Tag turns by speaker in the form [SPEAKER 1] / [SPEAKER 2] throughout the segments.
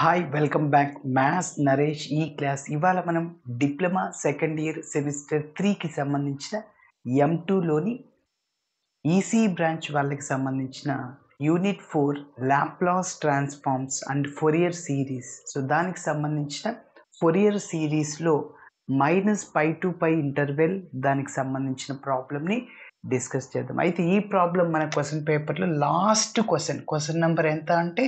[SPEAKER 1] Hi welcome back maths Naresh ఈ class ఇవాళ మనం డిప్లొమా సెకండ్ ఇయర్ సెమిస్టర్ 3కి సంబంధించిన M2లోని ఈసీ బ్రాంచ్ వాళ్ళకి సంబంధించిన unit 4 Laplace transforms and Fourier series. So దానికి సంబంధించిన ఫోరియర్ సిరీస్లో -π to π ఇంటర్వెల్ దానికి సంబంధించిన ప్రాబ్లమ్ని డిస్కస్ చేద్దాం. అయితే ఈ ప్రాబ్లం మన క్వశ్చన్ పేపర్లో లాస్ట్ క్వశ్చన్ నెంబర్ ఎంత అంటే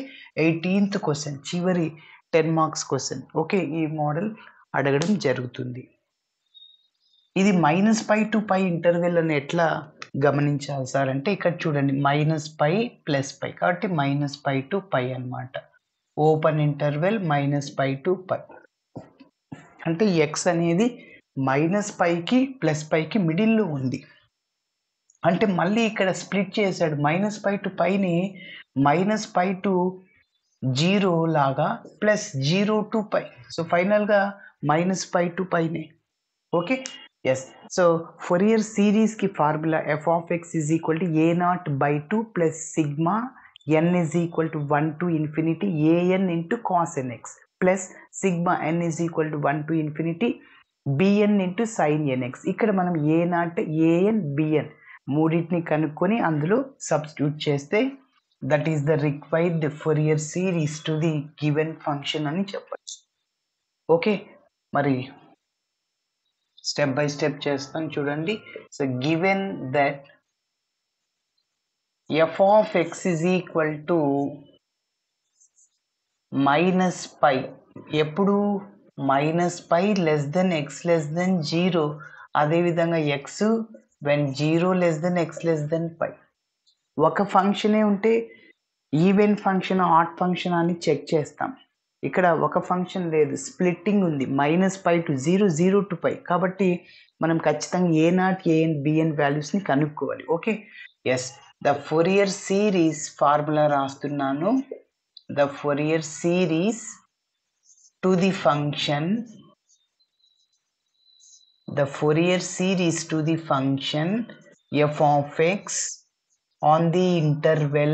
[SPEAKER 1] 18th క్వశ్చన్, చివరి 10 మార్క్స్ క్వశ్చన్. ఓకే, ఈ మోడల్ అడగడం జరుగుతుంది. ఇది -π to π ఇంటర్వెల్ అని ఎట్లా గమనించాలి సార్ అంటే ఇక్కడ చూడండి, -π + π కాబట్టి -π to π అనమాట. ఓపెన్ ఇంటర్వెల్ -π to π అంటే x అనేది -πకి +πకి మిడిల్లో ఉంది. అంటే మళ్ళీ ఇక్కడ స్ప్లిట్ చేశాడు, -π to πని -π to 0 లాగా +0 to π. సో ఫైనల్గా -π to πనే. Okay, yes. సో ఫోరియర్ సిరీస్కి formula f(x) = a0/2 + sigma n = 1 to infinity an into cos nx plus sigma n = 1 to infinity bn into sin nx. ఇక్కడ మనం a0, an, bn మూడింటిని కనుక్కొని అందులో substitute చేస్తే that is the required Fourier series to the given function అని చెప్పచ్చు. Okay, మరి step by step చేస్తాను చూడండి. సో గివెన్ దట్ f(x) = -π ఎప్పుడు -π < x < 0, అదేవిధంగా x when 0 < x < π. ఒక ఫంక్షనే ఉంటే ఈవెన్ ఫంక్షన్ ఆడ్ ఫంక్షన్ అని చెక్ చేస్తాం. ఇక్కడ ఒక ఫంక్షన్ లేదు, స్ప్లిట్టింగ్ ఉంది, -π to 0, 0 to π. కాబట్టి మనం ఖచ్చితంగా a0, an, bn వాల్యూస్ని కనుక్కోవాలి. Okay, yes. The Fourier series formula రాస్తున్నాను. The Fourier series to the function, the Fourier series to the function f(x) on the interval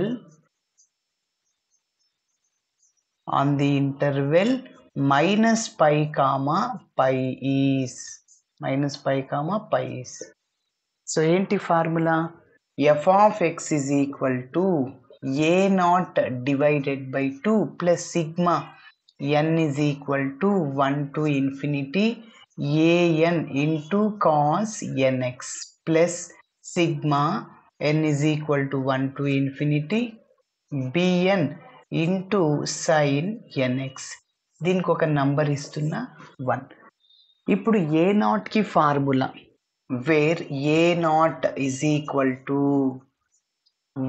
[SPEAKER 1] -π, π is -π, is. So ఏంటి formula? f(x) = a0/2 plus sigma n = 1 to infinity an into cos nx plus sigma n = 1 to infinity bn into sin nx. దీనికి ఒక number ఇస్తున్నా 1. ఇప్పుడు a0కి formula where a0 =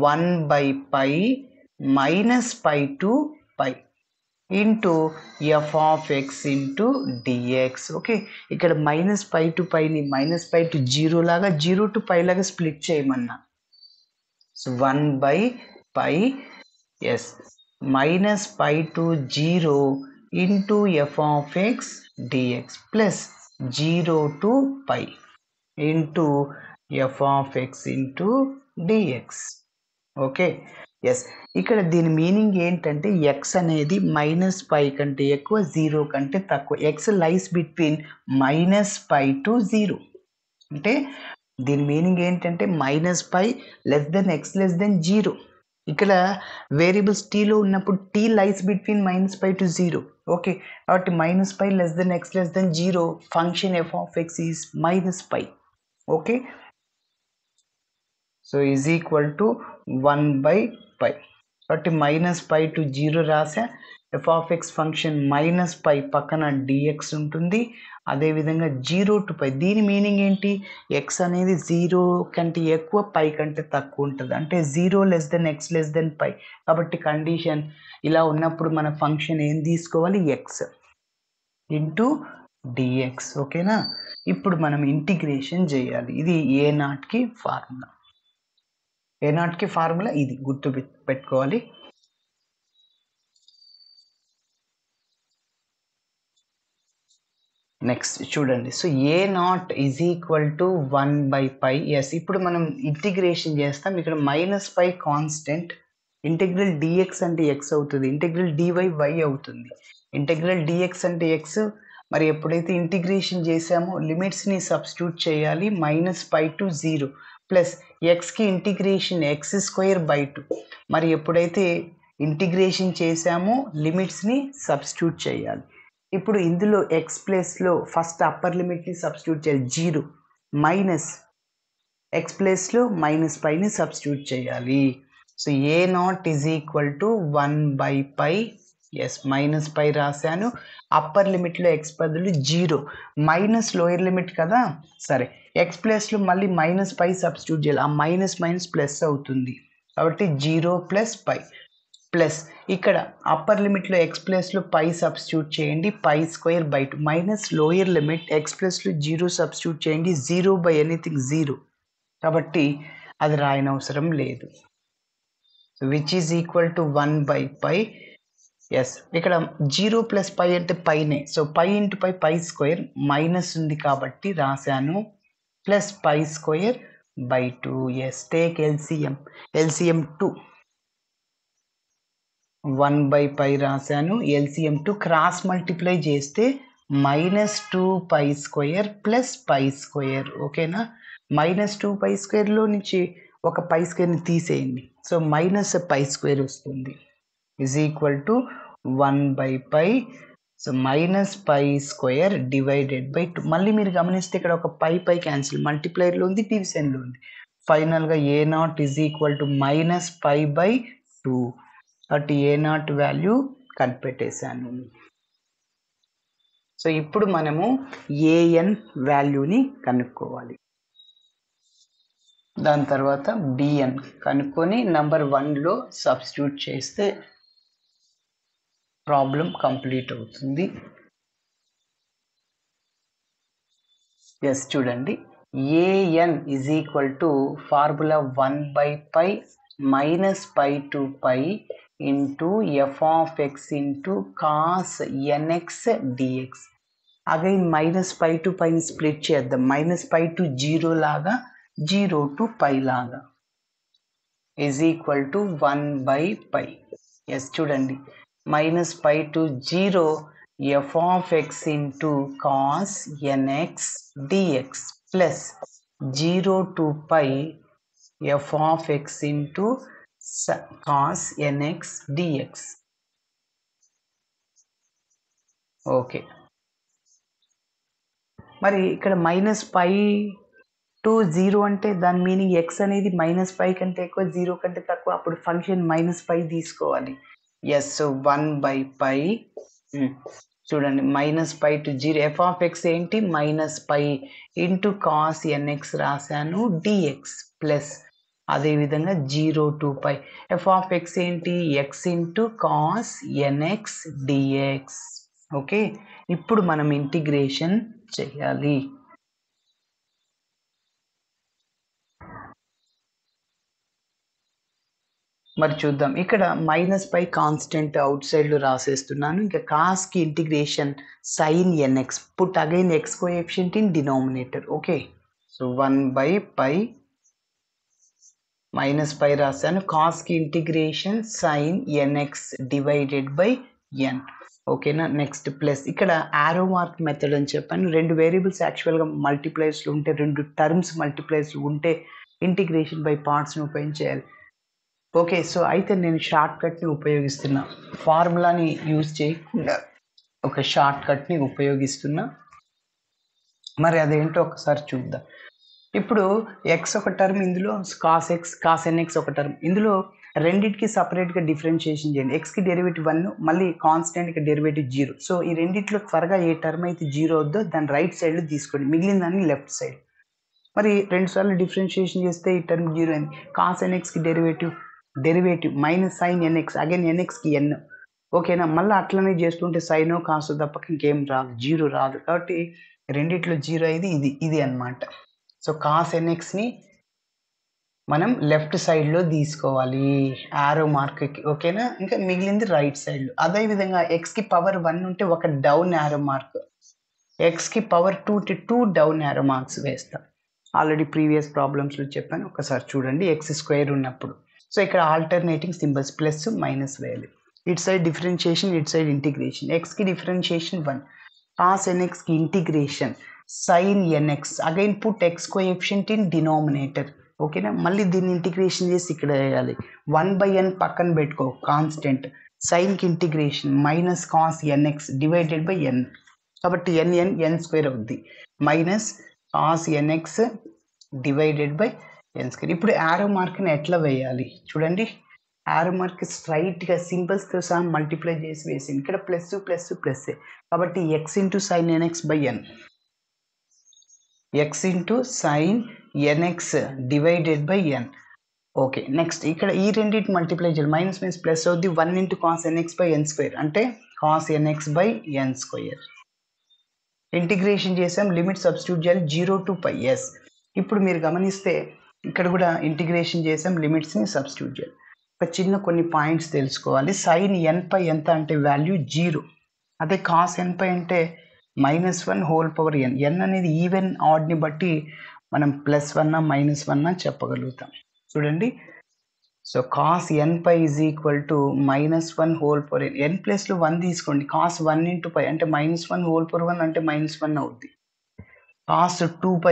[SPEAKER 1] 1/π -π to π into f(x) into dx. Okay, ఇక్కడ -π to πని -π to 0 లాగా 0 to π లాగా split చేయమన్నా. So 1/π yes -π to 0 into f(x) dx plus 0 to π into f(x) into dx. Okay, yes. ఇక్కడ దీని మీనింగ్ ఏంటంటే x అనేది -π కంటే ఎక్కువ, 0 కంటే తక్కువ. x lies between -π to 0. అంటే దీని మీనింగ్ ఏంటంటే -π < x < 0. ఇక్కడ వేరియబుల్స్ టీలో ఉన్నప్పుడు t lies between -π to 0. Okay, కాబట్టి -π < x < 0 function f(x) is -π. Okay, so is equal to 1/π. కాబట్టి -π to 0 రాసా. f(x) ఫంక్షన్ -π పక్కన dx ఉంటుంది, అదేవిధంగా 0 to π. దీని మీనింగ్ ఏంటి? x అనేది 0 కంటే ఎక్కువ, π కంటే తక్కువ ఉంటుంది. అంటే 0 < x < π. కాబట్టి కండిషన్ ఇలా ఉన్నప్పుడు మన ఫంక్షన్ ఏం తీసుకోవాలి? x into dx. ఓకేనా, ఇప్పుడు మనం ఇంటిగ్రేషన్ చేయాలి. ఇది a0కి ఫార్ములా. a0కి ఫార్ములా ఇది గుర్తు పెట్టుకోవాలి. నెక్స్ట్ చూడండి. So a0 = 1/π. ఎస్, ఇప్పుడు మనం ఇంటిగ్రేషన్ చేస్తాం. ఇక్కడ -π కాన్స్టెంట్, ఇంటెగ్రల్ డిఎక్స్ అంటే ఎక్స్ అవుతుంది, ఇంటెగ్రల్ డివై వై అవుతుంది. ఇంటెగ్రల్ డిఎక్స్ అంటే ఎక్స్, మరి ఎప్పుడైతే ఇంటిగ్రేషన్ చేసామో లిమిట్స్ని సబ్స్టిట్యూట్ చేయాలి. -π to 0 ప్లస్ ఎక్స్కి ఇంటిగ్రేషన్ x²/2. మరి ఎప్పుడైతే ఇంటిగ్రేషన్ చేసామో లిమిట్స్ని సబ్స్టిట్యూట్ చేయాలి. ఇప్పుడు ఇందులో ఎక్స్ ప్లేస్లో ఫస్ట్ అప్పర్ లిమిట్ని సబ్స్టిట్యూట్ చేయాలి 0, మైనస్ ఎక్స్ ప్లేస్లో -πని సబ్స్టిట్యూట్ చేయాలి. So a0 is equal to 1/π. Yes, -π రాశాను. అప్పర్ లిమిట్లో ఎక్స్ బదులు 0, మైనస్ లోయర్ లిమిట్ కదా, సరే ఎక్స్ ప్లేస్లో మళ్ళీ -π సబ్స్టిట్యూట్ చేయాలి. ఆ మైనస్ ప్లస్ అవుతుంది కాబట్టి 0 + π ప్లస్ ఇక్కడ అప్పర్ లిమిట్లో ఎక్స్ ప్లేస్లో π సబ్స్టిట్యూట్ చేయండి, π²/2 మైనస్ లోయర్ లిమిట్ ఎక్స్ ప్లేస్లో 0 సబ్స్టిట్యూట్ చేయండి, 0/ఎనీథింగ్ 0 కాబట్టి అది రాయనవసరం లేదు. Which is equal to 1/π. Yes, ఇక్కడ 0 + π అంటే పైనే, సో π × π² మైనస్ ఉంది కాబట్టి రాశాను, ప్లస్ π²/2. ఎస్, టేక్ ఎల్సిఎం 2, 1/π రాశాను. ఎల్సిఎం 2 క్రాస్ మల్టిప్లై చేస్తే -2π² + π². ఓకేనా, -2π² నుంచి ఒక π²ని తీసేయండి, సో -π² వస్తుంది. Is equal to 1/π. So -π² divided by 2. మళ్ళీ మీరు గమనిస్తే ఇక్కడ ఒక π క్యాన్సిల్, మల్టిప్లైర్లో ఉంది, డివిజన్లో ఉంది. ఫైనల్గా a0 ఈజ్ ఈక్వల్ టు -π/2. కాబట్టి a0 వాల్యూ కనిపెట్టేశాను. సో ఇప్పుడు మనము an వాల్యూని కనుక్కోవాలి. దాని తర్వాత bn కనుక్కొని నెంబర్ 1లో సబ్స్టిట్యూట్ చేస్తే ప్రాబ్లం కంప్లీట్ అవుతుంది. ఎస్, చూడండి, an is equal to formula 1/π -π to π into f(x) into cos nx dx. Again -π to πని స్ప్లిట్ చేద్దాం, -π to 0 లాగా, 0 to π లాగా, ఈజ్ ఈక్వల్ టు 1/π. ఎస్, చూడండి, -π to 0 f(x) into cos nx dx plus 0 to π f(x) into cos nx dx. Okay, మరి ఇక్కడ -π to 0 అంటే దాని meaning x అనేది -π కంటే ఎక్కువ, 0 కంటే తక్కువ, అప్పుడు ఫంక్షన్ -π తీసుకోవాలి. Yes, so 1/π. చూడండి, -π to 0 f(x) ఏంటి, -π ఇంటూ cos nx రాశాను dx ప్లస్ అదేవిధంగా 0 to π f(x) ఏంటి, x into cos nx dx. Okay, ఇప్పుడు మనం ఇంటిగ్రేషన్ చేయాలి. మరి చూద్దాం, ఇక్కడ -π కాన్స్టెంట్ అవుట్ సైడ్లో రాసేస్తున్నాను. ఇంకా కాస్కి integration sin nx, put again x coefficient in denominator. Okay, so 1/π -π రాశాను, కాస్కి integration sin nx divided by n. ఓకేనా, నెక్స్ట్ ప్లస్ ఇక్కడ యారో మార్క్ మెథడ్ అని చెప్పాను. 2 వేరియబుల్స్ యాక్చువల్గా మల్టిప్లైస్లో ఉంటే, 2 టర్మ్స్ మల్టిప్లైస్లో ఉంటే ఇంటిగ్రేషన్ బై పార్ట్స్ని ఉపయోగించేయాలి. ఓకే, సో అయితే నేను షార్ట్ కట్ని ఉపయోగిస్తున్నా, ఫార్ములాని యూజ్ చేయకుండా ఒక షార్ట్ కట్ని ఉపయోగిస్తున్నా. మరి అదేంటో ఒకసారి చూద్దాం. ఇప్పుడు x ఒక టర్మ్, ఇందులో cos nx ఒక టర్మ్, ఇందులో రెండింటికి సపరేట్గా డిఫరెన్షియేషన్ చేయండి. ఎక్స్కి డెరివేటివ్ 1, మళ్ళీ కాన్స్టెంట్కి డెరివేటివ్ 0. సో ఈ రెండింటిలో త్వరగా ఏ టర్మ్ అయితే 0 అవుద్దో దాన్ని రైట్ సైడ్లో తీసుకోండి, మిగిలిన దాన్ని లెఫ్ట్ సైడ్. మరి 2 సార్లు డిఫరెన్షియేషన్ చేస్తే ఈ టర్మ్ 0 అయింది. cos nxకి డెరివేటివ్ -sin nx, అగైన్ nxకి n. ఓకేనా, మళ్ళీ అట్లనే చేస్తుంటే సైనో కాసో తప్పక ఇంకేం రాదు, 0 రాదు. కాబట్టి రెండిట్లో 0 అయింది, ఇది అన్నమాట. సో cos nxని మనం లెఫ్ట్ సైడ్లో తీసుకోవాలి యారో మార్క్కి. ఓకేనా, ఇంకా మిగిలింది రైట్ సైడ్లో. అదేవిధంగా ఎక్స్కి పవర్ 1 ఉంటే ఒక డౌన్ యారో మార్క్, ఎక్స్కి పవర్ 2 ఉంటే 2 డౌన్ యారో మార్క్స్ వేస్తాం. ఆల్రెడీ ప్రీవియస్ ప్రాబ్లమ్స్లో చెప్పాను, ఒకసారి చూడండి. x² ఉన్నప్పుడు సో ఇక్కడ ఆల్టర్నేటింగ్ సింబల్స్ ప్లస్ మైనస్ వేయాలి. ఇటు సైడ్ డిఫరెన్షియేషన్, ఇటు సైడ్ ఇంటిగ్రేషన్. ఎక్స్కి డిఫరెన్షియేషన్ 1, cos nxకి integration sin nx. Again put x coefficient in denominator. ఓకేనా, మళ్ళీ దీన్ని ఇంటిగ్రేషన్ చేసి ఇక్కడ వేయాలి. 1/n పక్కన పెట్టుకో కాన్స్టెంట్. సైన్కి integration minus cos nx divided by n. కాబట్టి n స్క్వేర్ అవుద్ది. Minus cos nx divided by n square. ఇప్పుడు యారో మార్క్ని ఎట్లా వేయాలి చూడండి. యారో మార్క్ స్ట్రైట్గా సింబల్స్తో సహా మల్టిప్లై చేసి వేసింది. ఇక్కడ ప్లస్ ప్లస్ ప్లస్, కాబట్టి x into sine nx by n, x into sine nx divided by n. Okay, next ఇక్కడ ఈ రెండింటి మల్టిప్లై చేయాలి. మైనస్ మైనస్ ప్లస్ అవుద్ది. 1 into cos nx by n square, అంటే cos nx by n square. Integration చేసాం, limit substitute చేయాలి 0 to π. Yes, ఇప్పుడు మీరు గమనిస్తే ఇక్కడ కూడా ఇంటిగ్రేషన్ చేసాం, లిమిట్స్ని సబ్స్టిట్యూట్ చేయాలి. ఒక చిన్న కొన్ని పాయింట్స్ తెలుసుకోవాలి. సైన్ nπ ఎంత అంటే వాల్యూ 0. అదే కాస్ nπ అంటే -1 హోల్ పవర్ n. n అనేది ఈవెన్ ఆడ్ని బట్టి మనం +1 -1 చెప్పగలుగుతాం. చూడండి, so cos nπ is equal to -1 whole power n. n ప్లస్లో 1 తీసుకోండి. కాస్ 1 ఇంటూ π అంటే -1 హోల్ పవర్ 1 అంటే -1 అవుద్ది. కాస్ 2π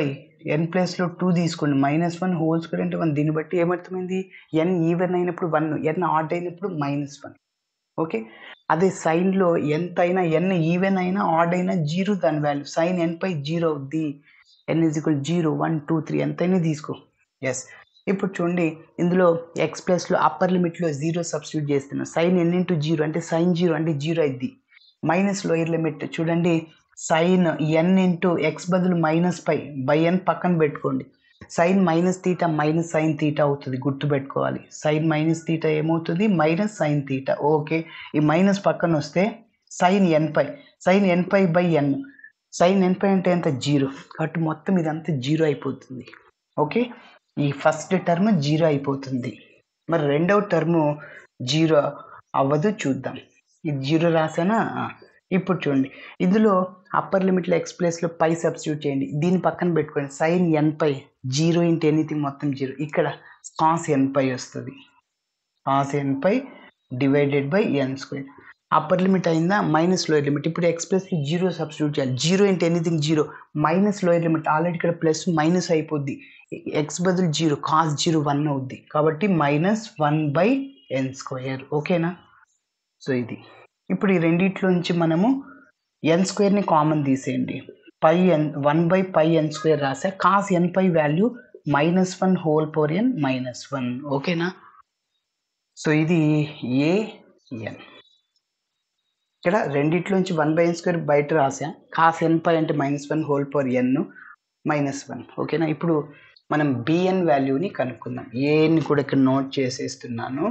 [SPEAKER 1] n ప్లస్లో 2 తీసుకోండి. -1 హోల్ స్క్వేర్ అంటే 1. దీన్ని బట్టి ఏమర్థమైంది, n ఈవెన్ అయినప్పుడు 1, n ఆడ్ అయినప్పుడు -1. ఓకే, అదే సైన్లో ఎంత అయినా n ఈవెన్ అయినా ఆడ్ అయినా 0 దాని వాల్యూ. సైన్ nπ 0 అవుద్ది. n ఈజ్ ఈక్వల్ 0 1 2 3 ఎంతైనా తీసుకో. ఎస్, ఇప్పుడు చూడండి, ఇందులో ఎక్స్ ప్లస్లో అప్పర్ లిమిట్లో 0 సబ్స్టిట్యూట్ చేస్తున్నాం. సైన్ n ఇంటూ 0 అంటే సైన్ 0 అంటే 0 అయింది. మైనస్ లోయర్ లిమిట్ చూడండి, సైన్ n ఇంటూ ఎక్స్ బదులు -π బై n పక్కన పెట్టుకోండి. Sine minus theta minus sine theta అవుతుంది, గుర్తుపెట్టుకోవాలి. సైన్ మైనస్ తీటా ఏమవుతుంది, మైనస్ సైన్ తీటా. ఓకే, ఈ మైనస్ పక్కన వస్తే sine nπ, sine nπ by n. Sine nπ అంటే ఎంత, 0. కాబట్టి మొత్తం ఇదంతా 0 అయిపోతుంది. ఓకే, ఈ ఫస్ట్ టర్మ్ 0 అయిపోతుంది. మరి రెండవ టర్ము 0 అవ్వదు, చూద్దాం. ఇది 0 రాసానా. ఇప్పుడు చూడండి, ఇందులో అప్పర్ లిమిట్లో ఎక్స్ ప్లేస్లో పై సబ్స్టిట్యూట్ చేయండి. దీన్ని పక్కన పెట్టుకోండి. సైన్ nπ 0 ఇంటూ ఎనీథింగ్ మొత్తం 0. ఇక్కడ కాస్ nπ వస్తుంది. Cos nπ divided by n square. Upper limit అయిందా, మైనస్ లోయర్ లిమిట్. ఇప్పుడు ఎక్స్ ప్లస్కి 0 సబ్స్టిట్యూట్ చేయాలి. 0 into anything 0, minus lower limit. Already ఇక్కడ ప్లస్ మైనస్ అయిపోద్ది. ఎక్స్ బదులు 0, కాస్ 0 1 అవుద్ది. కాబట్టి -1/n స్క్వేర్. ఓకేనా, సో ఇది. ఇప్పుడు ఈ రెండిట్లో నుంచి మనము n స్క్వేర్ని కామన్ తీసేయండి. πn 1/πn² రాసా. Cos nπ value -1 whole power n -1. ఓకేనా, సో ఇది an. ఇక్కడ రెండిట్లోంచి 1/n² బయట రాసా. కాస్ nπ అంటే -1 హోల్ పవర్ n -1. ఓకేనా, ఇప్పుడు మనం bn వాల్యూని కనుక్కుందాం. ఏని కూడా ఇక్కడ నోట్ చేసేస్తున్నాను.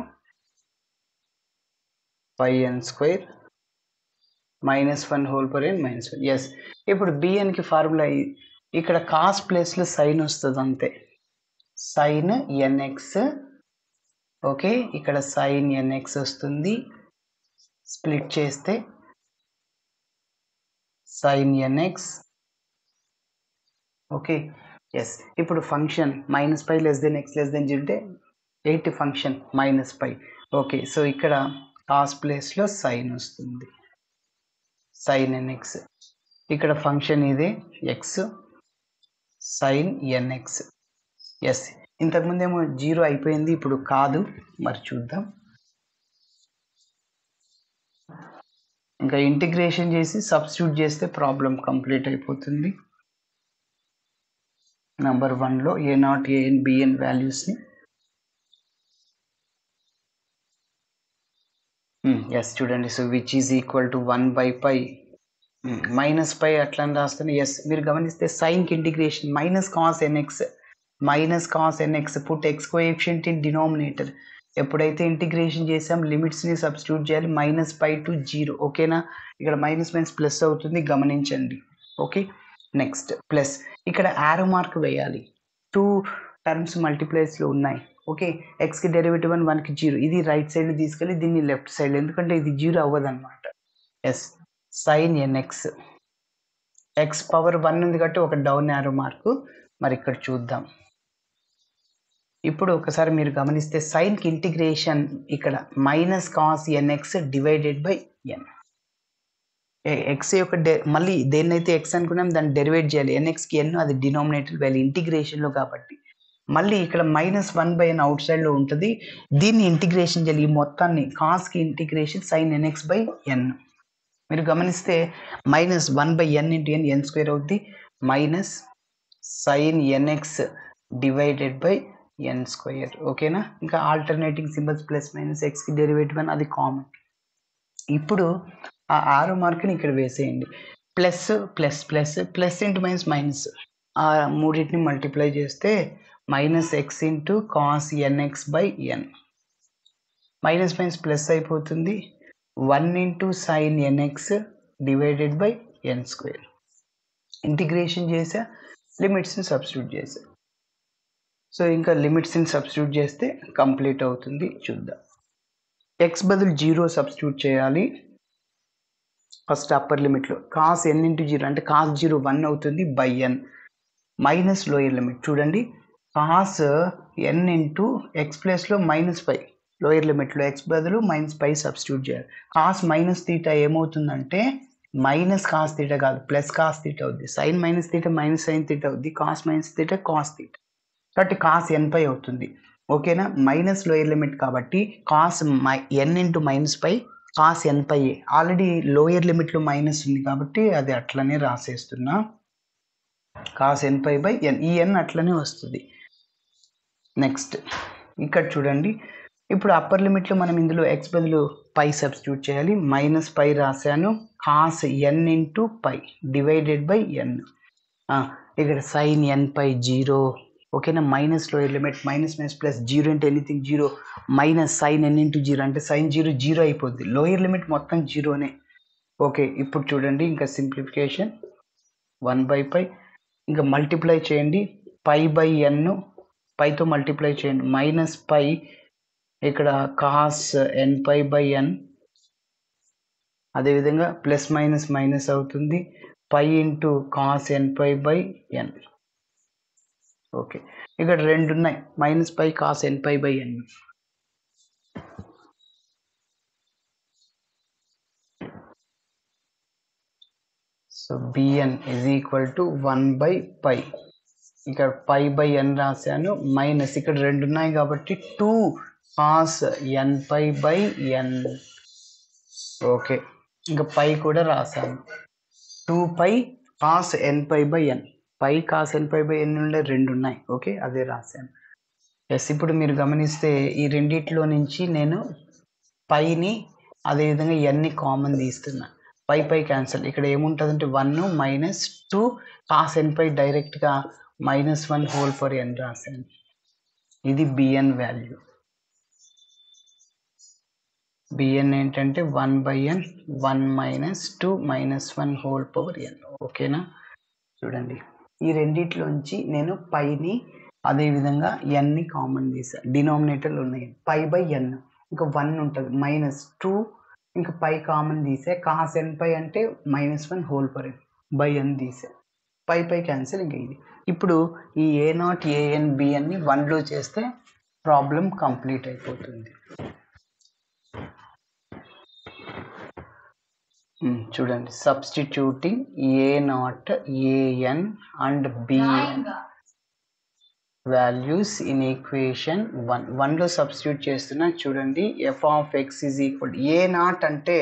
[SPEAKER 1] πn² -1 whole power n -1. Yes, ఇప్పుడు bnకి ఫార్ములా ఇక్కడ కాస్ ప్లేస్లో సైన్ వస్తుంది అంతే. Sine nx. ఓకే, ఇక్కడ సైన్ nx వస్తుంది. స్ప్లిట్ చేస్తే సైన్ nx. ఓకే, ఎస్, ఇప్పుడు ఫంక్షన్ -π x <0 ఉంటే 8 ఫంక్షన్ -π. ఓకే, సో ఇక్కడ కాస్ ప్లేస్లో సైన్ వస్తుంది, సైన్ nx. ఇక్కడ ఫంక్షన్ ఇదే x, సైన్ nx. ఎస్, ఇంతకుముందేమో 0 అయిపోయింది, ఇప్పుడు కాదు. మరి చూద్దాం. ఇంకా ఇంటిగ్రేషన్ చేసి సబ్స్టిట్యూట్ చేస్తే ప్రాబ్లం కంప్లీట్ అయిపోతుంది. నెంబర్ 1లో a0, an, bn వాల్యూస్ని. ఎస్, చూడండి. So which is equal to 1/π -π అట్లా రాస్తాను. ఎస్, మీరు గమనిస్తే సైన్కి integration -cos nx put x coefficient in denominator. ఎప్పుడైతే ఇంటిగ్రేషన్ చేసాం, లిమిట్స్ని సబ్స్టిట్యూట్ చేయాలి. -π to 0. ఓకేనా, ఇక్కడ మైనస్ ప్లస్ అవుతుంది, గమనించండి. Okay, next plus. ఇక్కడ యారో మార్క్ వేయాలి. 2 టర్మ్స్ మల్టిప్లైస్లో ఉన్నాయి. ఓకే, ఎక్స్కి డెరివేటివ్ 1, 1కి 0. ఇది రైట్ సైడ్ తీసుకెళ్ళి దీన్ని లెఫ్ట్ సైడ్, ఎందుకంటే ఇది 0 అవ్వదు అనమాట. Yes, sine nx. X power 1 ఉంది కాబట్టి ఒక డౌన్ యారో మార్కు. మరి ఇక్కడ చూద్దాం. ఇప్పుడు ఒకసారి మీరు గమనిస్తే సైన్కి ఇంటిగ్రేషన్ ఇక్కడ minus cos n x divided by n. X యొక్క మళ్ళీ దేన్నైతే ఎక్స్ అనుకున్నాం దాన్ని డెరివేట్ చేయాలి. ఎన్ఎక్స్కి ఎన్ అది డినామినేటర్ వాల్యూ ఇంటిగ్రేషన్లో కాబట్టి మళ్ళీ ఇక్కడ -1/n అవుట్ సైడ్లో ఉంటుంది. దీన్ని ఇంటిగ్రేషన్ చేయాలి. ఈ మొత్తాన్ని కాస్కి integration sine n x by n. మీరు గమనిస్తే -1/n into n n square అవుద్ది, minus sine n x divided by n square. ఓకేనా? ఇంకా ఆల్టర్నేటింగ్ సింబల్స్ ప్లస్ మైనస్ ఎక్స్కి డెరివేటివ్ అని అది కామన్. ఇప్పుడు ఆ ఆరో మార్క్ని ఇక్కడ వేసేయండి. Plus plus plus plus into minus minus, ఆ మూడింటిని మల్టిప్లై చేస్తే -x into cos n x by n. Minus minus plus అయిపోతుంది, 1 into sine n x divided by n square. Integration చేసా, లిమిట్స్ని సబ్స్టిట్యూట్ చేసా. సో ఇంకా లిమిట్స్ని సబ్స్టిట్యూట్ చేస్తే కంప్లీట్ అవుతుంది. చూద్దాం. ఎక్స్ బదులు 0 సబ్స్టిట్యూట్ చేయాలి. ఫస్ట్ అప్పర్ లిమిట్లో కాస్ ఎన్ ఇంటూ 0 అంటే కాస్ 0 1 అవుతుంది by n, minus lower limit. చూడండి, కాస్ ఎన్ ఇంటూ ఎక్స్ ప్లేస్లో -π, లోయర్ లిమిట్లో ఎక్స్ బదులు -π సబ్స్టిట్యూట్ చేయాలి. కాస్ మైనస్ తీటా ఏమవుతుందంటే మైనస్ కాస్ తీటా కాదు, ప్లస్ కాస్ తీటా అవుద్ది. Sine minus theta minus sine theta అవుద్ది, cos minus theta cos theta, కాబట్టి కాస్ ఎన్పై అవుతుంది. ఓకేనా? మైనస్ లోయర్ లిమిట్ కాబట్టి cos n into -π cos n pi. Already lower లిమిట్లో minus ఉంది కాబట్టి అది అట్లనే రాసేస్తున్నా. కాస్ ఎన్పై బై ఎన్, ఈ ఎన్ అట్లనే వస్తుంది. నెక్స్ట్ ఇక్కడ చూడండి, ఇప్పుడు అప్పర్ లిమిట్లో మనం ఇందులో ఎక్స్ బదులు పై సబ్స్టిట్యూట్ చేయాలి. -π రాశాను, cos n into π divided by n. ఇక్కడ సైన్ ఎన్పై 0. ఓకేనా? Minus lower limit, minus minus plus, 0 అంటే anything 0, minus sine n into 0 అంటే సైన్ 0 అయిపోద్ది. లోయర్ లిమిట్ మొత్తం 0నే. ఓకే, ఇప్పుడు చూడండి ఇంకా సింప్లిఫికేషన్ 1/π, ఇంకా మల్టిప్లై చేయండి పై బై ఎన్, పైతో మల్టిప్లై చేయండి, -π ఇక్కడ కాస్ ఎన్పై బై ఎన్, అదేవిధంగా ప్లస్ మైనస్ మైనస్ అవుతుంది, π into cos n pi by n. Okay, ఇక్కడ రెండు ఉన్నాయి, -π cos n pi by n. So bn is equal to 1/π. ఇక్కడ π బై ఎన్ రాశాను, మైనస్ ఇక్కడ రెండు ఉన్నాయి కాబట్టి 2 cos n pi by n. Okay, ఇంకా పై కూడా రాశాను, 2π cos n pi by n. Pi cos n pi by n ఉండే రెండు ఉన్నాయి. ఓకే, అదే రాశాను. ఎస్, ఇప్పుడు మీరు గమనిస్తే ఈ రెండిట్లో నుంచి నేను పైని అదేవిధంగా ఎన్ని కామన్ తీస్తున్నా. పై క్యాన్సల్, ఇక్కడ ఏముంటుందంటే 1 మైనస్ 2 కాస్ ఎన్పై డైరెక్ట్గా -1 హోల్ ఫర్ ఎన్ రాశాను. ఇది బిఎన్ వాల్యూ. బిఎన్ ఏంటంటే 1/n, 1 మైనస్ 2 -1 హోల్ పవర్ ఎన్. ఓకేనా? చూడండి, ఈ రెండిట్లోంచి నేను పైని అదేవిధంగా ఎన్ని కామన్ తీసా. డినామినేటర్లు ఉన్నాయి, పై బై ఎన్, ఇంకా 1 ఉంటుంది, -2 ఇంకా పై కామన్ తీసే. కాస్ ఎన్పై అంటే -1 whole power n by n తీసే. పై క్యాన్సిల్, ఇంకా ఇది. ఇప్పుడు ఈ A0 AN BNని 1లో చేస్తే ప్రాబ్లం కంప్లీట్ అయిపోతుంది. చూడండి, substituting A0 AN and BN values in equation 1లో సబ్స్టిట్యూట్ చేస్తున్నా. చూడండి, f(x) ఈజ్ ఈక్వల్ A0 అంటే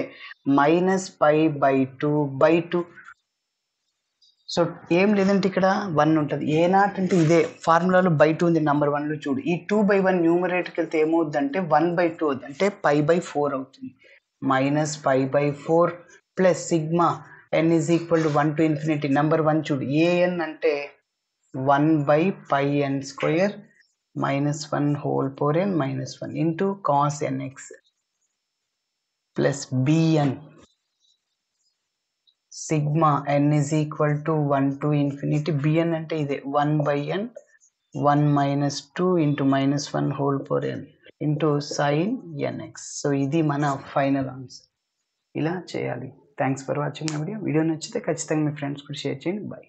[SPEAKER 1] -π/2/2. సో ఏం లేదంటే ఇక్కడ 1 ఉంటుంది. A0 అంటే ఇదే ఫార్ములాలో /2 ఉంది నెంబర్ 1లో. చూడు, ఈ 2/1 న్యూమరేటర్కి వెళ్తే ఏమవుద్దంటే 1/2 అవుతుంది, అంటే π/4 అవుతుంది. -π/4 plus sigma n is equal to 1 to infinity. Number 1 చూడు, an అంటే 1/πn స్క్వేర్ -1 whole power n -1 into cos nx plus bn sigma n is equal to 1 to infinity. bn అంటే ఇదే 1/n 1 -2 into -1 whole power n into sine nx. So ఇది మన final answer. ఇలా చేయాలి. Thanks for watching my video. Video నచ్చితే ఖచ్చితంగా మీ friends కూడా షేర్ చేయండి. బాయ్.